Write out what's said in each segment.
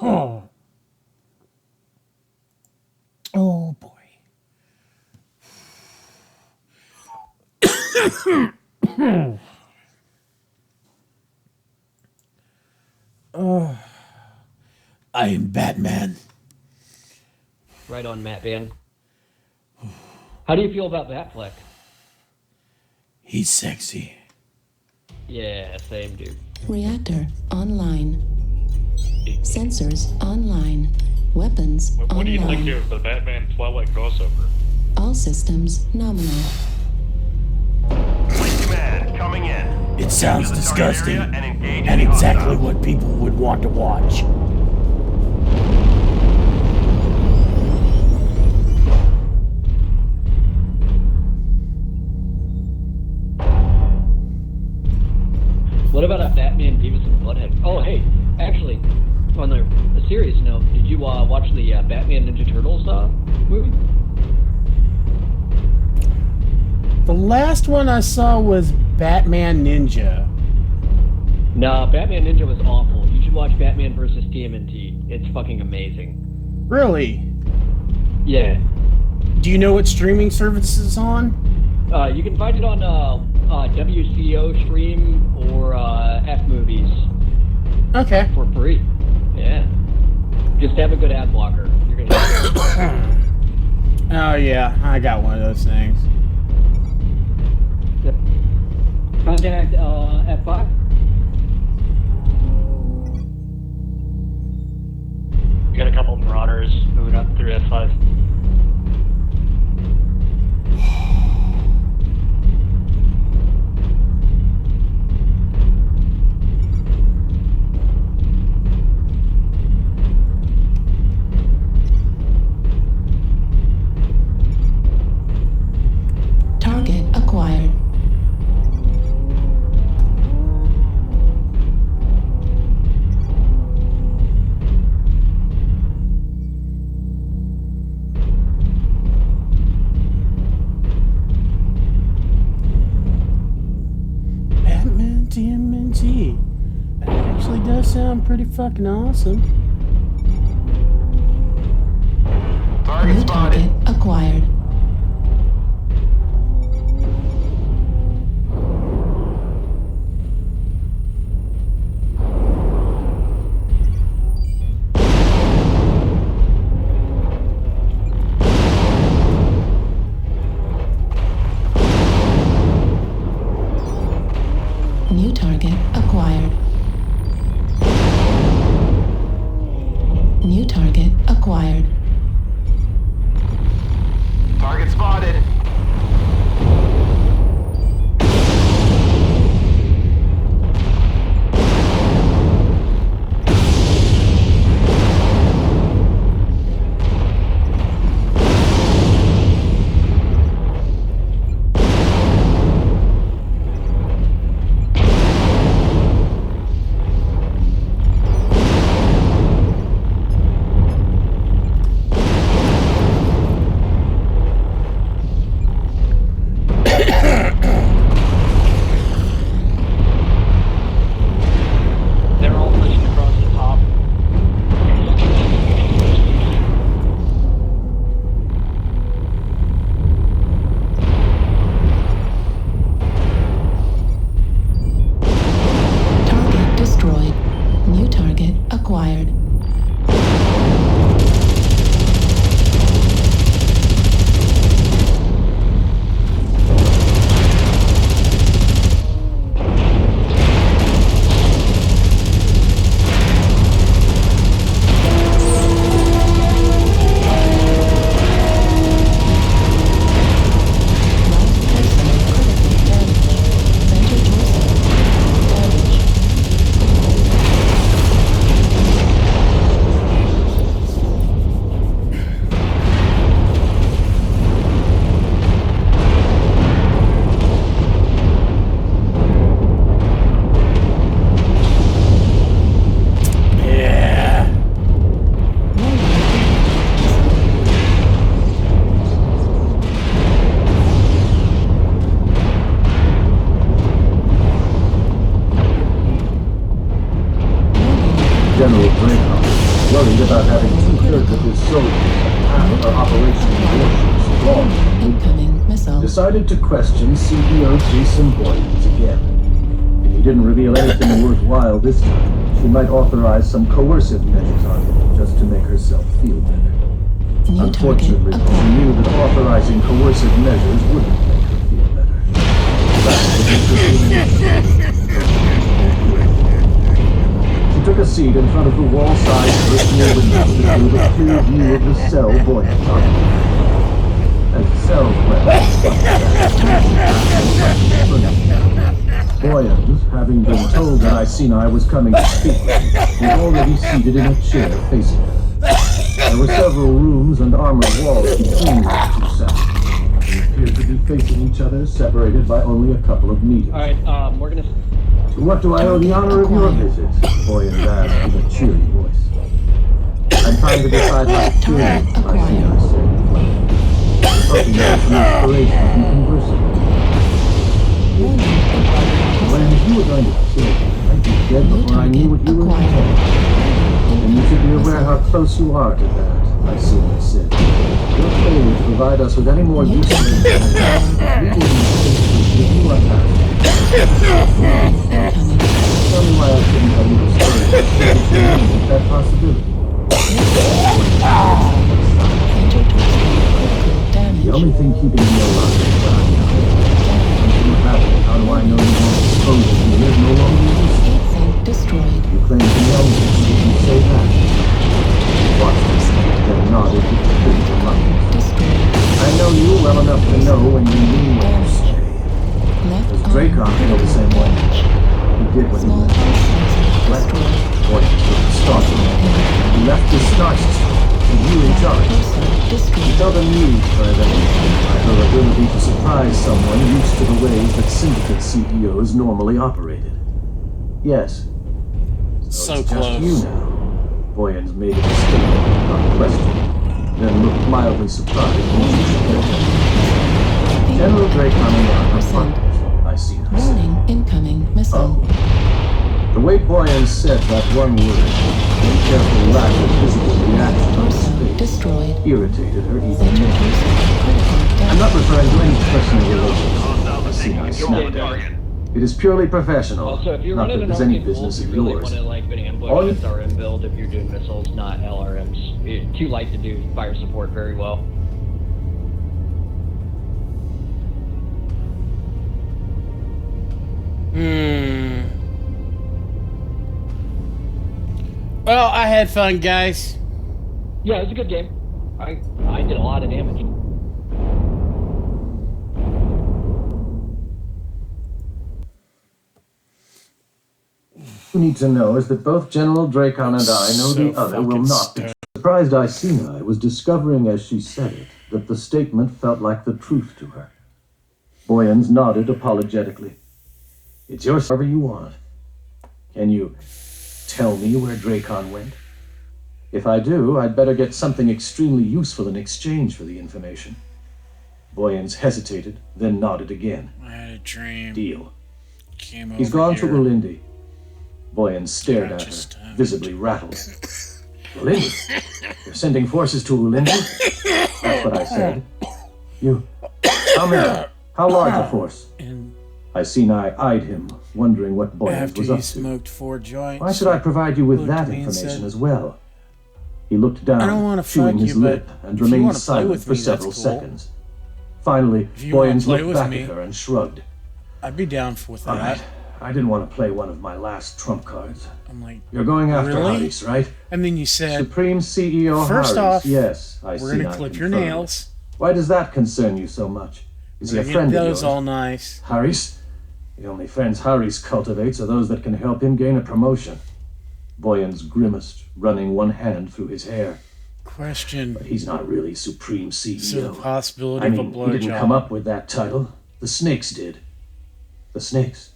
Oh, oh boy. I am Batman. Right on, Matt Van. How do you feel about Batfleck? He's sexy. Yeah, same, dude. Reactor online. Sensors online. Weapons What do you think online. of the Batman Twilight crossover? All systems nominal. Fleet command coming in. It sounds To the target disgusting, area and engage and the exactly hostiles. what people would want to watch. What about a Batman Beavis and Butthead? Oh, hey, actually, on a serious note, did you watch the Batman Ninja Turtles movie? The last one I saw was Batman Ninja. No, Batman Ninja was awful. You should watch Batman versus TMNT. It's fucking amazing. Really? Yeah. Do you know what streaming service it's on? You can find it on WCO Stream or F Movies Okay. for free. Yeah. Just have a good ad blocker. You're gonna. Oh yeah, I got one of those things. Yep. Contact F5. You got a couple Marauders moving up through F5. Target acquired. Batman TMNT. That actually does sound pretty fucking awesome. Target New spotted. target acquired. New target acquired. New target acquired. Target spotted. worried about having 2/3 of his soldiers and half of our operational warships lost. Incoming missile. Decided to question CEO Jason Boyens again. If he didn't reveal anything worthwhile this time, she might authorize some coercive measures on him just to make herself feel better. New target Unfortunately, she acquired. knew that authorizing coercive measures wouldn't make her feel better. That She took a seat in front of the wall-sized brick window to view a clear view of the cell Boyens occupied. As the cells went, Boyens, having been told that Iceni was coming to speak with him, was already seated in a chair facing her. There were several rooms and armored walls between the two cells. They appeared to be facing each other, separated by only a couple of meters. Alright, we're gonna... To what do I owe the honor of your visit? Boyens asked with a cheery voice. I'm trying to decide my experience, Iceni said. Hoping to get some inspiration from conversing. When you were going to kill me, I'd be dead before I knew what you were going to tell. And you should be aware how close you are to that, Iceni said. Your failure to provide us with any more useful information, we will give you a task. Tell me why I shouldn't tell you the story with that possibility. The only thing keeping me alive is that I know. Something happened. How do I know you won't expose it? You live no longer exist. Destroyed. You claim to know me, so you can say that. Watch this. Then nodded with the critical mind. I know you well enough to know when you mean what you say. Does Dracon feel the same way? He did what he meant. Left Boy, started. He left his narcissist. And you in charge. He felt amused by that. By her ability to surprise someone used to the ways that syndicate CEOs normally operated. Yes. So it's close. just you now. Boyens made a statement, not a question. Then looked mildly surprised when she spoke. General Dracon and I are partners, Iceni said. Warning, incoming missile. Oh. The way Boyens said that one word, the careful lack of visible reaction on his face, Destroyed. irritated her even more. Introducing critical I'm not damage. referring to any personal relationship, Iceni Kill snapped the at her. target. It is purely professional. Also, if you're Not running that an there's any arcade build, business you of really yours. want to like an ambush All you- SRM build if you're doing missiles, not LRMs. It's too light to do fire support very well. Well, I had fun, guys. Yeah, it was a good game. I did a lot of damage. You need to know is that both General Dracon and I know So the other will fucking not be. stupid. Surprised Iceni was discovering as she said it that the statement felt like the truth to her. Boyens nodded apologetically. It's yours however you want. Can you tell me where Dracon went? If I do, I'd better get something extremely useful in exchange for the information. Boyens hesitated, then nodded again. I had a dream. Deal. Came He's over gone here. to Ulindi. Boyens stared at Just, her, visibly rattled. Ulindi? You're sending forces to Ulindi? That's what I said. You... How many? How large a force? And Iceni eyed him, wondering what Boyens after was you up to. smoked 4 joints. Why should I provide you with looked that at me and information said, as well? He looked down, I don't wanna chewing fuck his you, lip, but and if you remained wanna play silent with for me, that's several cool. seconds. Finally, If you wanna Boyens play looked with back me, at her and shrugged. I'd be down with All that. right, I didn't want to play one of my last trump cards. I'm like, You're going after Really? Harris, right? and then you said, Supreme CEO First Harris, off, yes, we're gonna clip your confirmed. nails. Why does that concern you so much? Is he We're a gonna friend get of those yours? all nice. Harris? The only friends Harris cultivates are those that can help him gain a promotion. Boyens grimaced, running one hand through his hair. Question. He's not really Supreme CEO. So the possibility I of a mean, he didn't blowjob. come up with that title. The Snakes did. The Snakes.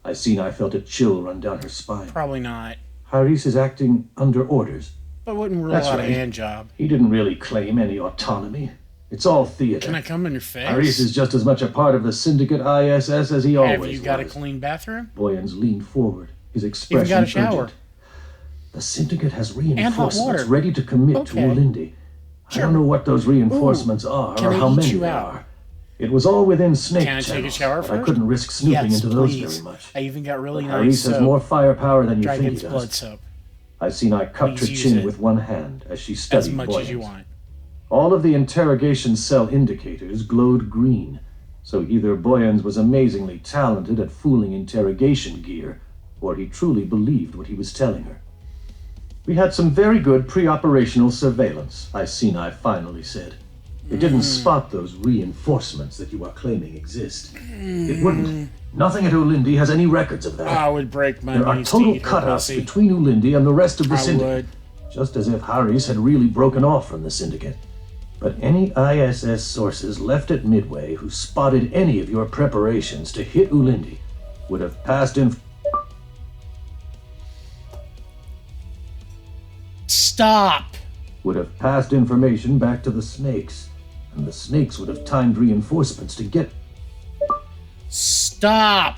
I felt a chill run down her spine. Probably not. Harris is acting under orders. I wouldn't rule That's out right. a hand job. He didn't really claim any autonomy. It's all theater. Can I come in your face? Harris is just as much a part of the Syndicate ISS as he always Have you got a was. clean bathroom? Boyens leaned forward, his expression Even got a shower. urgent. The Syndicate has hot reinforcements water. ready to commit to Okay. Ulindi. I don't know what those reinforcements are can or I how eat many you there out? are. It was all within snake Can I take a channels, shower but I first? couldn't risk snooping Yes, into those please. very much. I even got really But nice Haris has more soap. firepower than you Dragon's think he blood does. soap. I seen I cupped her Please use chin it. with one hand as she As studied much Boyens. as you want. All of the interrogation cell indicators glowed green, so either Boyens was amazingly talented at fooling interrogation gear, or he truly believed what he was telling her. We had some very good pre-operational surveillance, I finally said. It didn't spot those reinforcements that you are claiming exist. It wouldn't. Nothing at Ulindi has any records of that. I would break my There are knees to total eat her cutouts pussy. between Ulindi and the rest of the I Syndicate. would. Just as if Haris had really broken off from the Syndicate. But any ISS sources left at Midway who spotted any of your preparations to hit Ulindi would have passed in. Stop! Would have passed information back to the Snakes, and the Snakes would have timed reinforcements to get. Stop!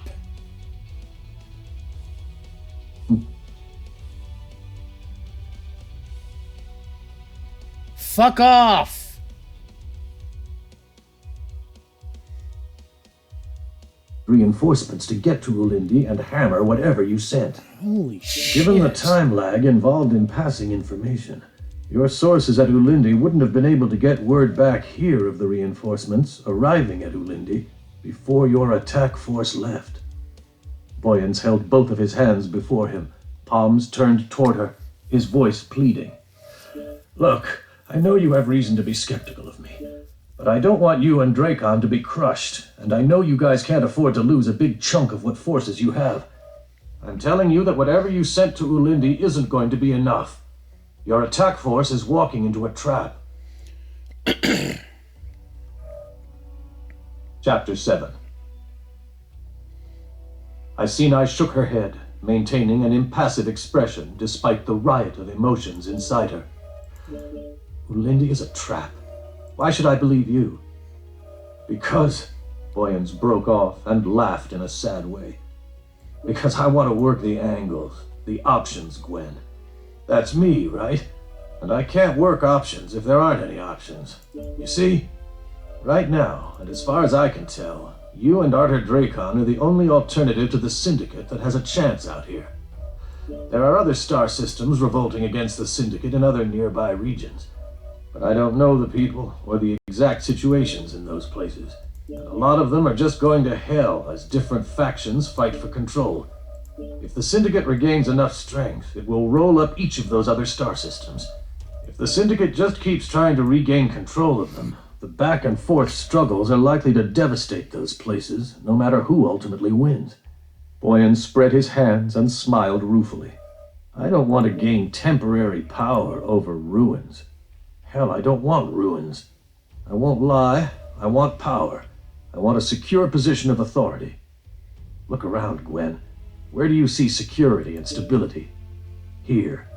Fuck off! Reinforcements to get to Ulindi and hammer whatever you sent. Holy shit. Given the time lag involved in passing information, your sources at Ulindi wouldn't have been able to get word back here of the reinforcements arriving at Ulindi before your attack force left. Boyens held both of his hands before him, palms turned toward her, his voice pleading. Look, I know you have reason to be skeptical of me, but I don't want you and Dracon to be crushed, and I know you guys can't afford to lose a big chunk of what forces you have. I'm telling you that whatever you sent to Ulindi isn't going to be enough. Your attack force is walking into a trap. Chapter 7. I shook her head, maintaining an impassive expression despite the riot of emotions inside her. Ulindi is a trap. Why should I believe you? Because, Boyens broke off and laughed in a sad way. Because I want to work the angles, the options, Gwen. That's me, right? And I can't work options if there aren't any options. You see? Right now, and as far as I can tell, you and Arthur Dracon are the only alternative to the Syndicate that has a chance out here. There are other star systems revolting against the Syndicate in other nearby regions, but I don't know the people or the exact situations in those places, and a lot of them are just going to hell as different factions fight for control. If the Syndicate regains enough strength, it will roll up each of those other star systems. If the Syndicate just keeps trying to regain control of them, the back and forth struggles are likely to devastate those places, no matter who ultimately wins. Boyens spread his hands and smiled ruefully. I don't want to gain temporary power over ruins. Hell, I don't want ruins. I won't lie, I want power. I want a secure position of authority. Look around, Gwen. Where do you see security and stability? Here.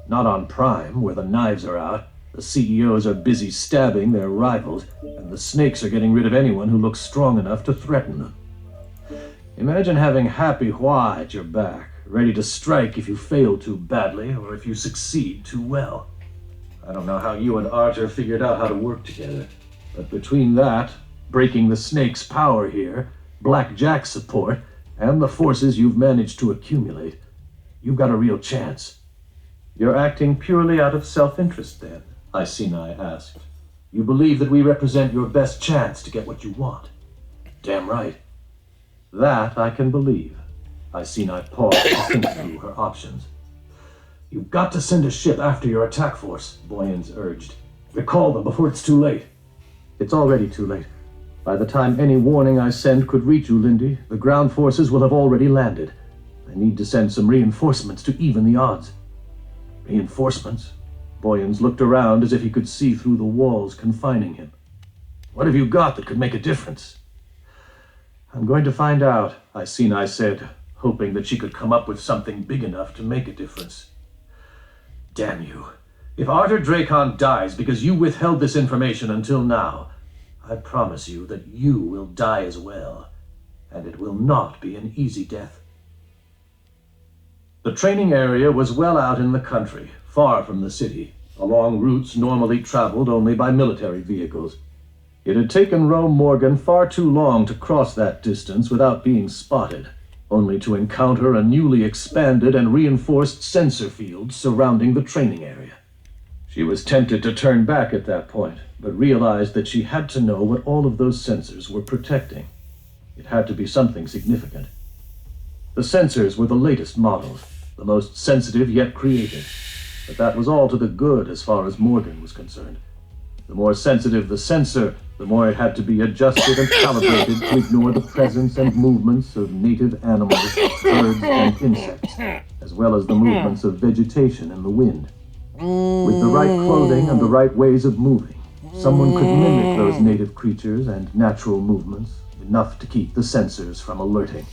Not on Prime, where the knives are out, the CEOs are busy stabbing their rivals, and the Snakes are getting rid of anyone who looks strong enough to threaten them. Imagine having Happy Hua at your back, ready to strike if you fail too badly or if you succeed too well. I don't know how you and Arthur figured out how to work together, but between that, breaking the Snake's power here, Black Jack's support, and the forces you've managed to accumulate, you've got a real chance. You're acting purely out of self-interest, then? I asked. You believe that we represent your best chance to get what you want? Damn right. That I can believe. I paused to think through her options. You've got to send a ship after your attack force, Boyens urged. Recall them before it's too late. It's already too late. By the time any warning I send could reach Ulindi, the ground forces will have already landed. I need to send some reinforcements to even the odds. Reinforcements? Boyens looked around as if he could see through the walls confining him. What have you got that could make a difference? I'm going to find out, I said, hoping that she could come up with something big enough to make a difference. Damn you. If Arthur Dracon dies because you withheld this information until now, I promise you that you will die as well, and it will not be an easy death. The training area was well out in the country, far from the city, along routes normally traveled only by military vehicles. It had taken Rome Morgan far too long to cross that distance without being spotted, only to encounter a newly expanded and reinforced sensor field surrounding the training area. She was tempted to turn back at that point, but realized that she had to know what all of those sensors were protecting. It had to be something significant. The sensors were the latest models, the most sensitive yet creative, but that was all to the good as far as Morgan was concerned. The more sensitive the sensor, the more it had to be adjusted and calibrated to ignore the presence and movements of native animals, birds, and insects, as well as the movements of vegetation and the wind. With the right clothing and the right ways of moving, someone could mimic those native creatures and natural movements, enough to keep the sensors from alerting.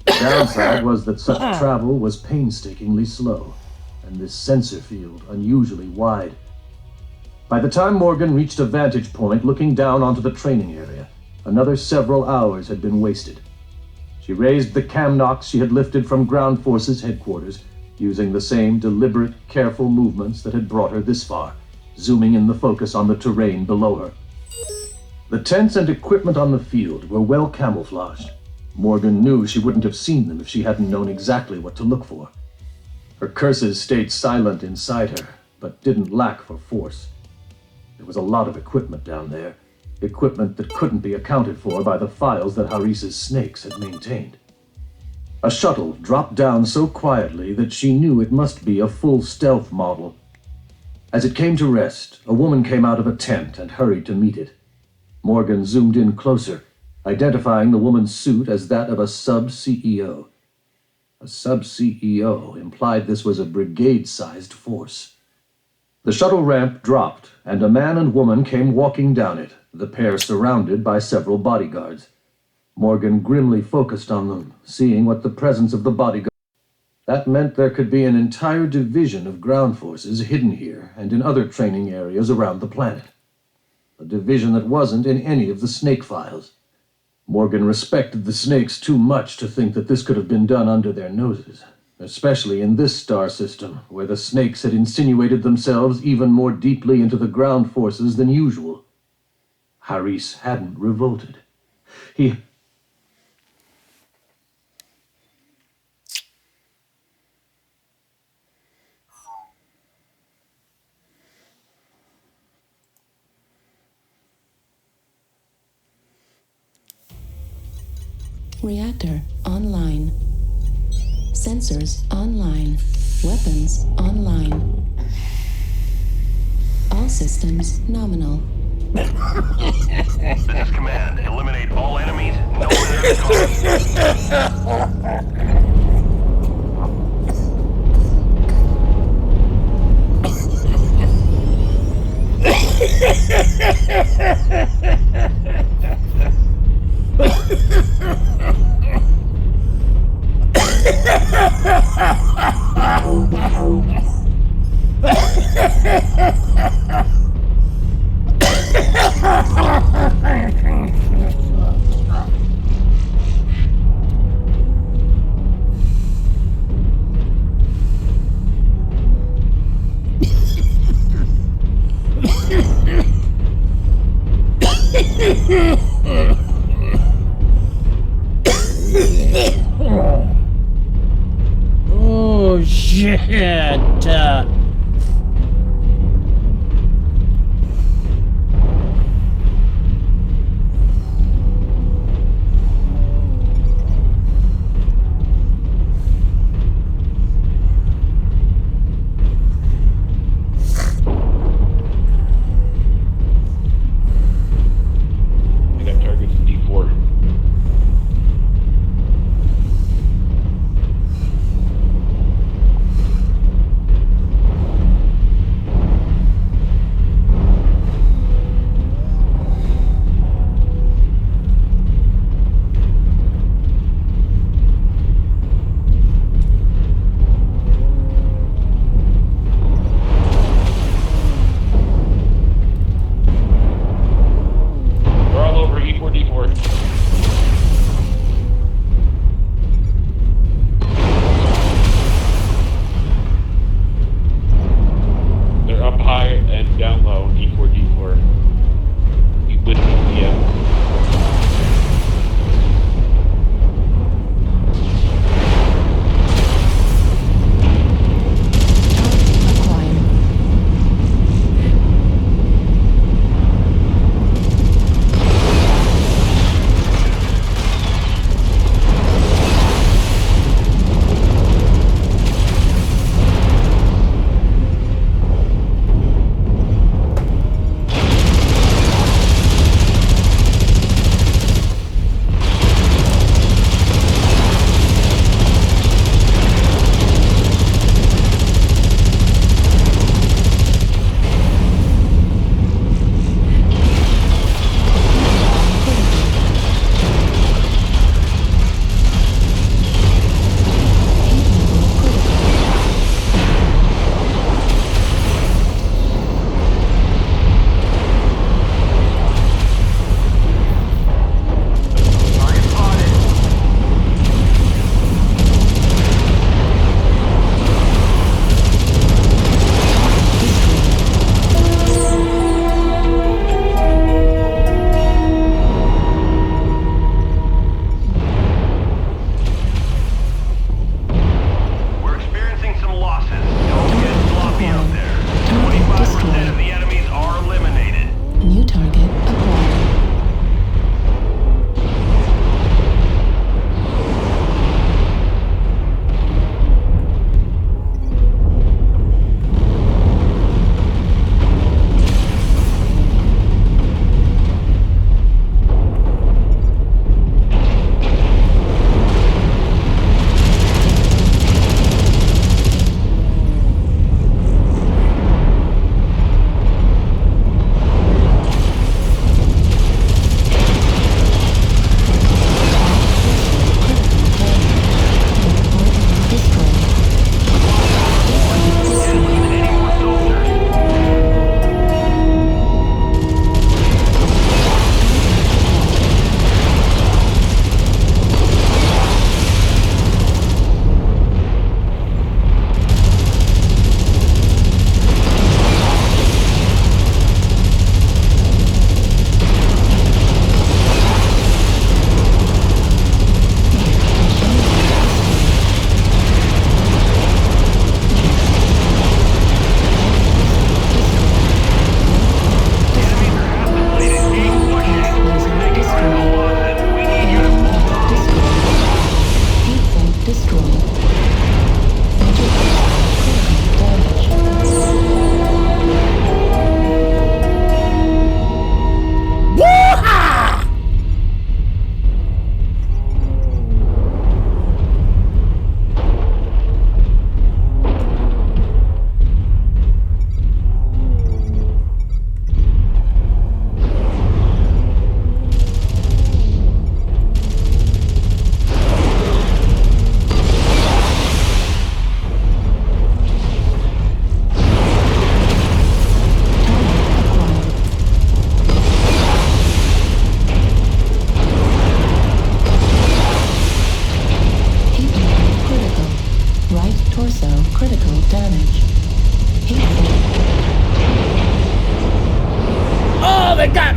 The downside was that such travel was painstakingly slow, and this sensor field unusually wide. By the time Morgan reached a vantage point looking down onto the training area, another several hours had been wasted. She raised the camnox she had lifted from Ground Forces headquarters, using the same deliberate, careful movements that had brought her this far, zooming in the focus on the terrain below her. The tents and equipment on the field were well camouflaged. Morgan knew she wouldn't have seen them if she hadn't known exactly what to look for. Her curses stayed silent inside her, but didn't lack for force. There was a lot of equipment down there, equipment that couldn't be accounted for by the files that Haris's snakes had maintained. A shuttle dropped down so quietly that she knew it must be a full stealth model. As it came to rest, a woman came out of a tent and hurried to meet it. Morgan zoomed in closer, identifying the woman's suit as that of a sub-CEO. A sub-CEO implied this was a brigade-sized force. The shuttle ramp dropped, and a man and woman came walking down it, the pair surrounded by several bodyguards. Morgan grimly focused on them, seeing what the presence of the bodyguards. That meant there could be an entire division of ground forces hidden here and in other training areas around the planet. A division that wasn't in any of the snake files. Morgan respected the snakes too much to think that this could have been done under their noses, especially in this star system, where the snakes had insinuated themselves even more deeply into the ground forces than usual. Haris hadn't revolted. He... Reactor online. Sensors online. Weapons online. All systems nominal. This is command. Eliminate all enemies. No one Oh shit! I got targets in D4. and down low, D4, D4. With EPM.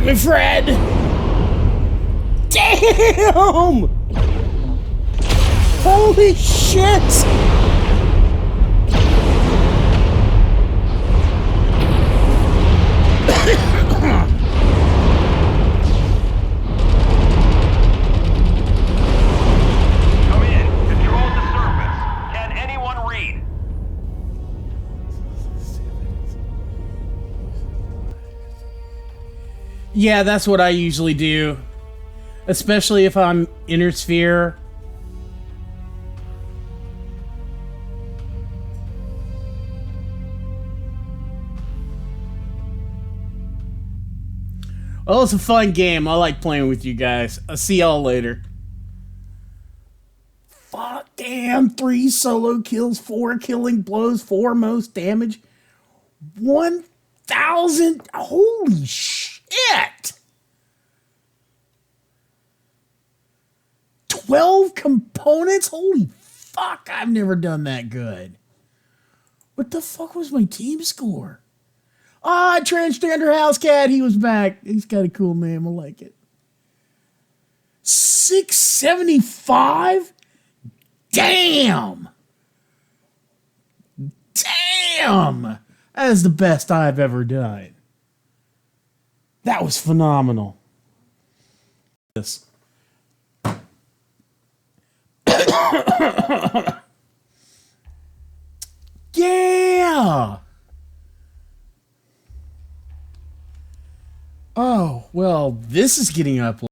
me, Fred! Damn! Holy shit! Come in. Control the surface. Can anyone read? Yeah, that's what I usually do. Especially if I'm inner sphere. Well, it's a fun game. I like playing with you guys. I'll see y'all later. Fuck, damn. 3 solo kills, 4 killing blows, 4 most damage. 1,000. Holy shit. 12 components? Holy fuck, I've never done that good. What the fuck was my team score? Ah, Transgender House Cat, he was back. He's got a cool name. I like it. 675? Damn! Damn! That is the best I've ever done. That was phenomenal. This. Yeah! Oh, well, this is getting uploaded.